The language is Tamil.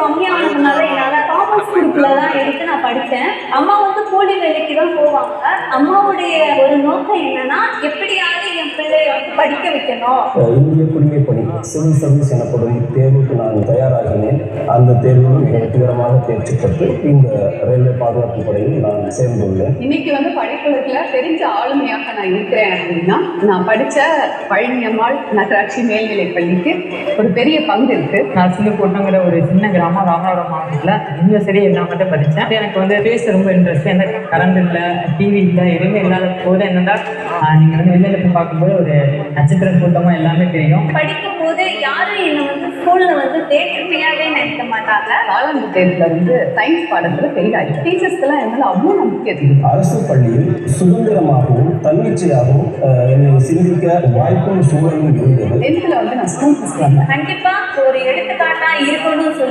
கம்மியானதுனால என்னால காமர்ஸ் குரூப்ல தான் எடுத்து நான் படித்தேன். அம்மா வந்து கூலி வேலைக்கு தான் போவாங்க. அம்மாவுடைய ஒரு நோக்கம் என்னன்னா, எப்படியாவது என் பிள்ளைய படிக்க வைக்கணும். இந்திய குடிமைப் பணி சிவில் சர்வீஸ் எனப்படும் தேர்வுக்கு நான் தயாராகினேன். அந்த தேர்வில் மிக வெற்றிகரமாக தேர்ச்சி பெற்று இந்த ரயில்வே பாதுகாப்பு படையில் நான் சேர்ந்துள்ளேன். இன்னைக்கு வந்து படிப்புல தெரிஞ்ச ஆளுமையாக நான் இருக்கிறேன் அப்படின்னா, நான் படித்த பழனியம்மாள் நகராட்சி மேல்நிலைப் பள்ளிக்கு ஒரு பெரிய பங்கு இருக்கு. நான் சிங்கப்பூட்டங்கிற ஒரு சின்ன கிராமம் ராமநாதபுரம் மாவட்டத்தில் யூனிவர்சிட்டி எல்லாம் மட்டும் படித்தேன். எனக்கு வந்து பேச ரொம்ப இன்ட்ரெஸ்ட். எந்த கரண்ட் இல்லை, டிவி இல்லை, எதுவுமே இல்லாத போது என்னன்னா நீங்கள் வந்து வெளியில் போய் பார்க்கும்போது ஒரு நட்சத்திர கூட்டமாக எல்லாமே தெரியும். படிக்கும் போது யாரும் என்னை வந்து ஸ்கூல்ல வந்து தேர்மையாவே நினைக்க மாட்டாங்க. காலாண்டு தேர்வில் வந்து சயின்ஸ் பாடத்தில் ஃபெயில் ஆகி டீச்சர்ஸ்க்கெல்லாம் என்னால் அவ்வளோ நம்பிக்கை இருக்கு. அரசு பள்ளியில் சுதந்திரமாகவும் தன்னிச்சையாகவும் என்னை சிந்திக்க வாய்ப்பும் சூழலும் இருந்தது. 10th வந்து நான் ஸ்கூல் ஃபர்ஸ்ட் வந்தேன். கண்டிப்பா ஒரு எடுத்துக்காட்டா இருக்கணும்னு சொல்லி